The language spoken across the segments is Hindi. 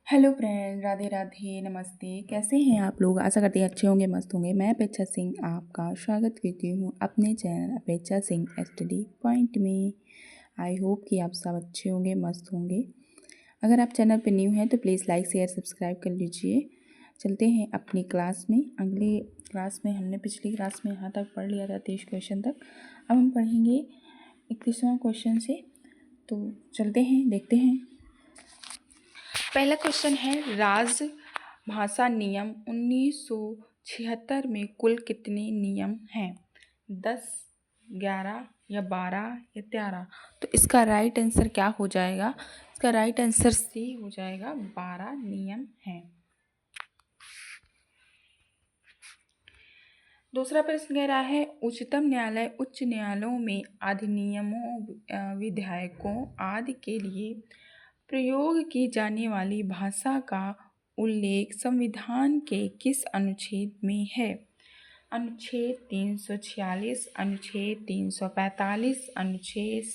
हेलो फ्रेंड, राधे राधे, नमस्ते। कैसे हैं आप लोग? आशा करती हैं अच्छे होंगे, मस्त होंगे। मैं अपेक्षा सिंह आपका स्वागत करती हूँ अपने चैनल अपेक्षा सिंह स्टडी पॉइंट में। आई होप कि आप सब अच्छे होंगे, मस्त होंगे। अगर आप चैनल पर न्यू हैं तो प्लीज़ लाइक शेयर सब्सक्राइब कर लीजिए। चलते हैं अपनी क्लास में। अगली क्लास में हमने पिछली क्लास में यहाँ तक पढ़ लिया था 30 क्वेश्चन तक। अब हम पढ़ेंगे 31वां क्वेश्चन से। तो चलते हैं, देखते हैं। पहला क्वेश्चन है, राजभाषा नियम 1976 में कुल कितने नियम हैं? 10, 11 या 12 या 13? तो इसका राइट आंसर क्या हो जाएगा? इसका राइट आंसर सी हो जाएगा, 12 नियम हैं। दूसरा प्रश्न कह रहा है, उच्चतम न्यायालय उच्च न्यायालयों में अधिनियमों, विधेयकों आदि के लिए प्रयोग की जाने वाली भाषा का उल्लेख संविधान के किस अनुच्छेद में है? अनुच्छेद 346, अनुच्छेद 345, अनुच्छेद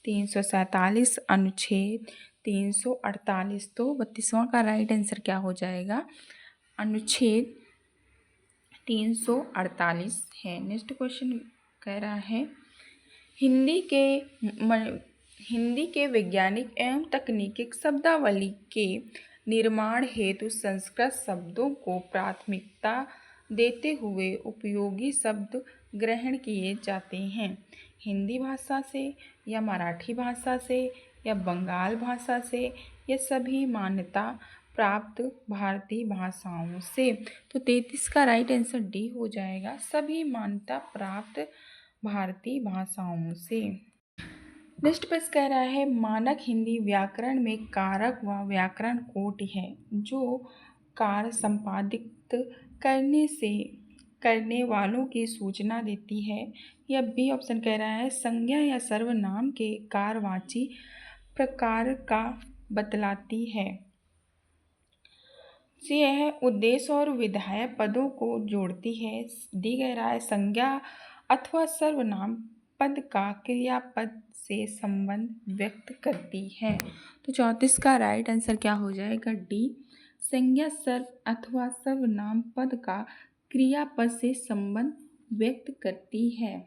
347, अनुच्छेद 348। तो 32वां का राइट आंसर क्या हो जाएगा? अनुच्छेद 348 है। नेक्स्ट क्वेश्चन कह रहा है, हिंदी के वैज्ञानिक एवं तकनीकी शब्दावली के निर्माण हेतु संस्कृत शब्दों को प्राथमिकता देते हुए उपयोगी शब्द ग्रहण किए जाते हैं। हिंदी भाषा से या मराठी भाषा से या बंगाल भाषा से या सभी मान्यता प्राप्त भारतीय भाषाओं से? तो 33 का राइट आंसर डी हो जाएगा, सभी मान्यता प्राप्त भारतीय भाषाओं से। नेक्स्ट प्रश्न कह रहा है, मानक हिंदी व्याकरण में कारक व व्याकरण कोटि है जो कार्य संपादित करने वालों की सूचना देती है। या बी ऑप्शन कह रहा है, संज्ञा या सर्वनाम के कार्यवाची प्रकार का बतलाती है। सी है, उद्देश्य और विधायक पदों को जोड़ती है। डी कह रहा है, संज्ञा अथवा सर्वनाम पद का क्रियापद से संबंध व्यक्त करती है। तो 34 का राइट आंसर क्या हो जाएगा? डी, संज्ञा सर्व अथवा सर्वनाम पद का क्रियापद से संबंध व्यक्त करती है।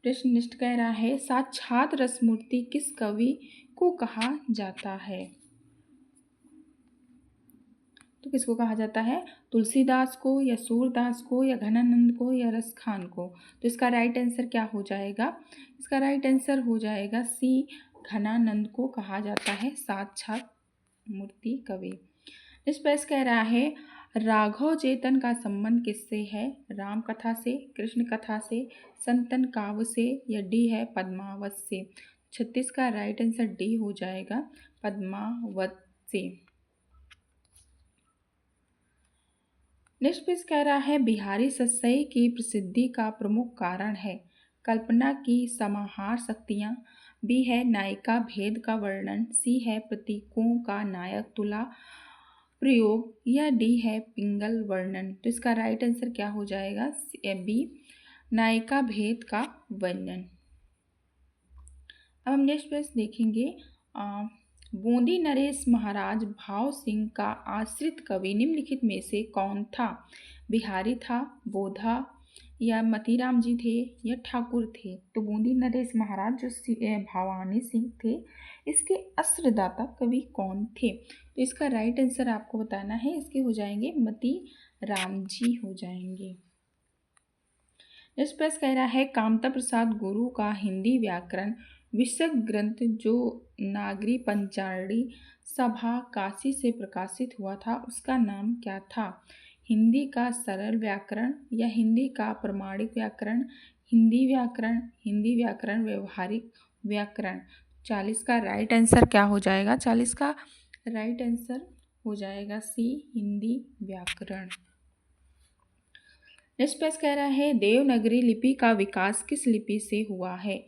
प्रश्न निष्ठ कह रहा है, साक्षात रसमूर्ति किस कवि को कहा जाता है? तो किसको कहा जाता है? तुलसीदास को या सूरदास को या घनानंद को या रसखान को? तो इसका राइट आंसर क्या हो जाएगा? इसका राइट आंसर हो जाएगा सी, घनानंद को कहा जाता है साक्षात मूर्ति कवि। नेक्स्ट प्रश्न कह रहा है, राघव चेतन का संबंध किससे है? राम कथा से, कृष्ण कथा से, संतन काव्य से या डी है पद्मावत से? 36 का राइट आंसर डी हो जाएगा, पद्मावत से। नेक्स्ट पेज कह रहा है, बिहारी सस्सई की प्रसिद्धि का प्रमुख कारण है? कल्पना की समाहार शक्तियाँ, बी है नायिका भेद का वर्णन, सी है प्रतीकों का नायक तुला प्रयोग या डी है पिंगल वर्णन? तो इसका राइट आंसर क्या हो जाएगा? बी, नायिका भेद का वर्णन। अब हम नेक्स्ट पेज देखेंगे, बूंदी नरेश महाराज भाव सिंह का आश्रित कवि निम्नलिखित में से कौन था? बिहारी था, बोधा या मतीराम जी थे या ठाकुर थे? तो बूंदी नरेश महाराज जो भवानी सिंह थे, इसके आश्रयदाता कवि कौन थे? तो इसका राइट आंसर आपको बताना है। इसके हो जाएंगे मतीराम जी हो जाएंगे। नेक्स्ट प्रश्न कह रहा है, कामता प्रसाद गुरु का हिंदी व्याकरण विशक ग्रंथ जो नागरी पंचारणी सभा काशी से प्रकाशित हुआ था उसका नाम क्या था? हिंदी का सरल व्याकरण या हिंदी का प्रमाणिक व्याकरण, हिंदी व्याकरण, हिंदी व्याकरण व्यवहारिक व्याकरण? 40 का राइट आंसर क्या हो जाएगा? 40 का राइट आंसर हो जाएगा सी, हिंदी व्याकरण। नेक्स्ट पेज कह रहा है, देवनागरी लिपि का विकास किस लिपि से हुआ है?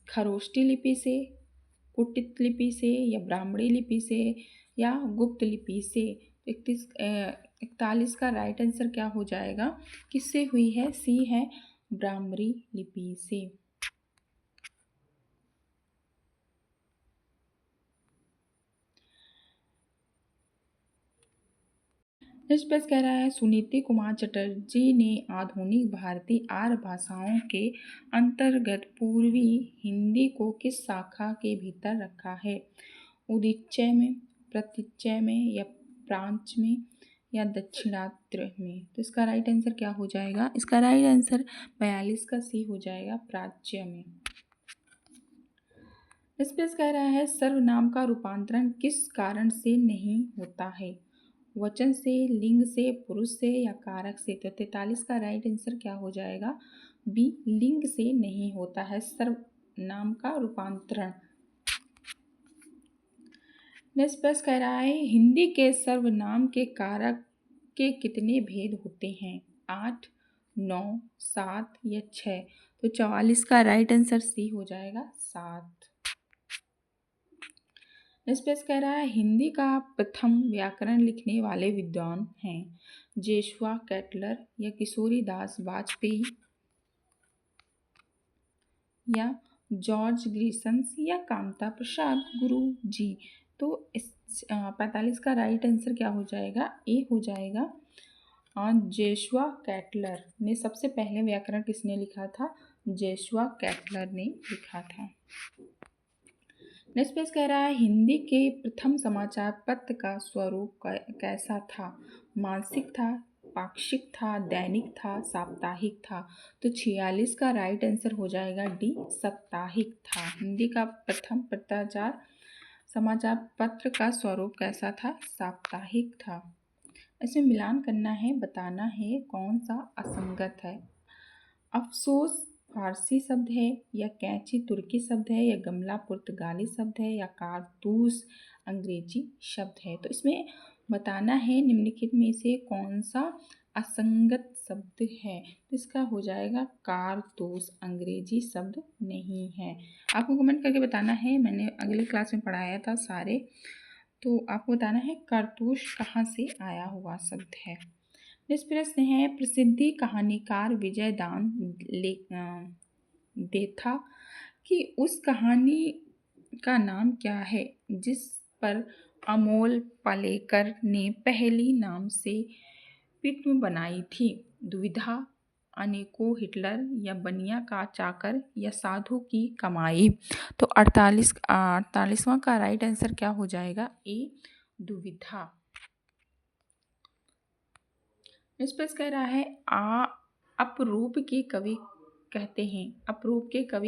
खरोष्टी लिपि से, कुटित लिपि से या ब्राह्मणी लिपि से या गुप्त लिपि से? 41 का राइट आंसर क्या हो जाएगा? किससे हुई है? सी है ब्राह्मणी लिपि से। नेक्स्ट पेज कह रहा है सुनीति कुमार चटर्जी ने आधुनिक भारतीय आर्य भाषाओं के अंतर्गत पूर्वी हिंदी को किस शाखा के भीतर रखा है? उदीच्य में, प्रतीच्य में या प्राच्य में या दक्षिणात्य में? तो इसका राइट आंसर क्या हो जाएगा? इसका राइट आंसर 42 का सी हो जाएगा, प्राच्य में। इस पे कह रहा है सर्वनाम का रूपांतरण किस कारण से नहीं होता है? वचन से, लिंग से, पुरुष से या कारक से? तो 43 का राइट आंसर क्या हो जाएगा? बी, लिंग से नहीं होता है सर्वनाम का रूपांतरण। नेक्स्ट प्रश्न कह रहा है हिंदी के सर्वनाम के कारक के कितने भेद होते हैं? 8, 9, 7 या 6? तो 44 का राइट आंसर सी हो जाएगा, 7। नेक्स्ट पेज कह रहा है हिंदी का प्रथम व्याकरण लिखने वाले विद्वान हैं जेशुआ कैटलर या किशोरीदास वाजपेयी या जॉर्ज ग्रीसन्स या कामता प्रसाद गुरु जी? तो इस 45 का राइट आंसर क्या हो जाएगा? ए हो जाएगा। जेशुआ कैटलर ने सबसे पहले व्याकरण किसने लिखा था? जेशुआ कैटलर ने लिखा था। नेक्स्ट पेज कह रहा है हिंदी के प्रथम समाचार पत्र का स्वरूप कैसा था? मासिक था, पाक्षिक था, दैनिक था, साप्ताहिक था? तो 46 का राइट आंसर हो जाएगा डी, साप्ताहिक था। हिंदी का प्रथम समाचार पत्र का स्वरूप कैसा था? साप्ताहिक था। इसमें मिलान करना है, बताना है कौन सा असंगत है। अफसोस फारसी शब्द है या कैंची तुर्की शब्द है या गमला पुर्तगाली शब्द है या कारतूस अंग्रेजी शब्द है? तो इसमें बताना है निम्नलिखित में से कौन सा असंगत शब्द है? तो इसका हो जाएगा कारतूस, अंग्रेजी शब्द नहीं है। आपको कमेंट करके बताना है, मैंने अगली क्लास में पढ़ाया था सारे, तो आपको बताना है कारतूस कहाँ से आया हुआ शब्द है। नेक्स्ट प्रश्न है प्रसिद्धि कहानीकार विजय दान देथा कि उस कहानी का नाम क्या है जिस पर अमोल पालेकर ने पहली नाम से फिल्म बनाई थी? दुविधा, अनेको, हिटलर या बनिया का चाकर या साधु की कमाई? तो 48वां का राइट आंसर क्या हो जाएगा? ए, दुविधा। इस पर कह रहा है अपरूप के कवि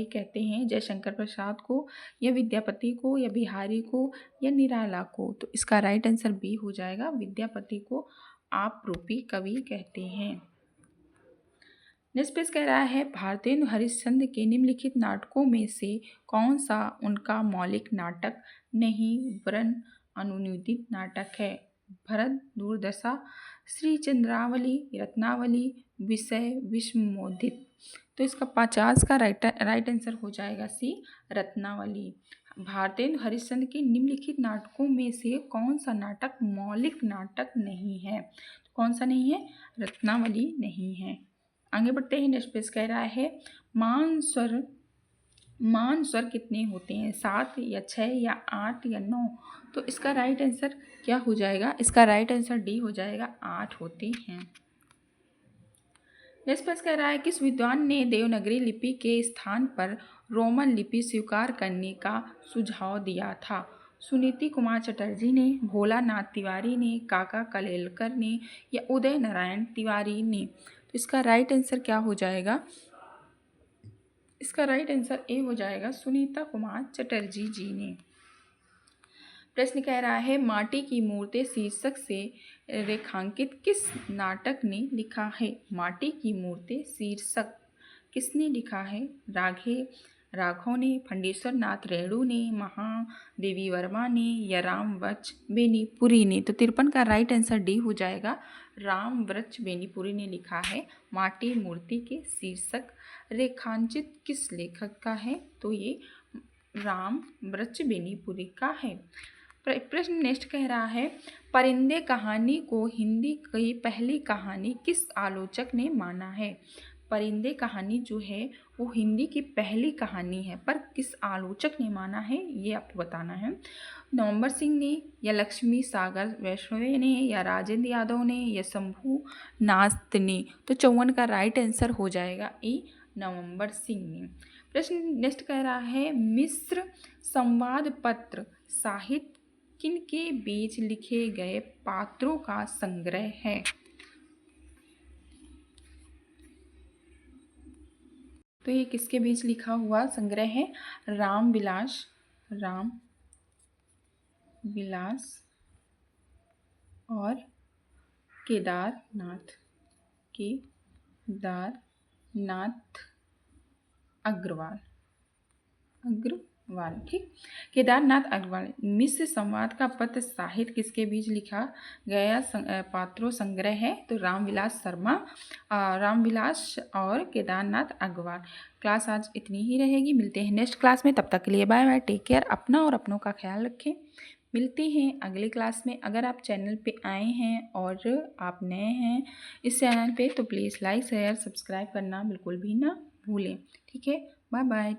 कहते हैं जयशंकर प्रसाद को या विद्यापति को या बिहारी को या निराला को? तो इसका राइट आंसर बी हो जाएगा, विद्यापति को आपरूपी कवि कहते हैं। नेक्स्ट पेज कह रहा है भारतेंदु हरिश्चंद्र के निम्नलिखित नाटकों में से कौन सा उनका मौलिक नाटक नहीं वरन अनुनिदित नाटक है? भरत, दुर्दशा, श्री चंद्रावली, रत्नावली, विषय, विस्मोदित? तो इसका 50 का राइट आंसर हो जाएगा सी, रत्नावली। भारतेंदु हरिश्चंद्र के निम्नलिखित नाटकों में से कौन सा नाटक मौलिक नाटक नहीं है? कौन सा नहीं है? रत्नावली नहीं है। आगे बढ़ते हैं। नेक्स्ट पेज कह रहा है मान स्वर कितने होते हैं? 7 या 6 या 8 या 9? तो इसका राइट आंसर क्या हो जाएगा? इसका राइट आंसर डी हो जाएगा, 8 होते हैं। नेक्स्ट पेज कह रहा है किस विद्वान ने देवनागरी लिपि के स्थान पर रोमन लिपि स्वीकार करने का सुझाव दिया था? सुनीति कुमार चटर्जी ने, भोलानाथ तिवारी ने, काका कलेलकर ने या उदय नारायण तिवारी ने? तो इसका राइट आंसर क्या हो जाएगा? इसका राइट आंसर ए हो जाएगा, सुनीता कुमार चटर्जी जी ने। प्रश्न कह रहा है माटी की मूर्तें शीर्षक से रेखांकित किस नाटक ने लिखा है? माटी की मूर्तें शीर्षक किसने लिखा है? राघव ने, फंडेश्वर नाथ रेणु ने, महादेवी वर्मा ने या रामवृक्ष बेनीपुरी ने? तो 53 का राइट आंसर डी हो जाएगा, रामवृक्ष बेनीपुरी ने लिखा है। माटी मूर्ति के शीर्षक रेखांकित किस लेखक का है? तो ये रामवृक्ष बेनीपुरी का है। प्रश्न नेक्स्ट कह रहा है परिंदे कहानी को हिंदी की पहली कहानी किस आलोचक ने माना है? परिंदे कहानी जो है वो हिंदी की पहली कहानी है, पर किस आलोचक ने माना है ये आपको बताना है। नवंबर सिंह ने, या लक्ष्मी सागर वैष्णवे ने, या राजेंद्र यादव ने, या शंभू नाथ ने। तो 54 का राइट आंसर हो जाएगा ए, नवंबर सिंह ने। प्रश्न नेक्स्ट कह रहा है, मिस्र संवाद पत्र साहित्य किन के बीच लिखे गए पात्रों का संग्रह है? तो ये किसके बीच लिखा हुआ संग्रह है? राम विलास और केदारनाथ अग्रवाल। ठीक। केदारनाथ अग्रवाल। मिस्र संवाद का पत्र साहित्य किसके बीच लिखा गया पात्रों संग्रह है? तो रामविलास और केदारनाथ अग्रवाल। क्लास आज इतनी ही रहेगी, मिलते हैं नेक्स्ट क्लास में। तब तक के लिए बाय बाय, टेक केयर, अपना और अपनों का ख्याल रखें। मिलते हैं अगले क्लास में। अगर आप चैनल पे आए हैं और आप नए हैं इस चैनल पे, तो प्लीज़ लाइक शेयर सब्सक्राइब करना बिल्कुल भी ना भूलें। ठीक है, बाय बाय।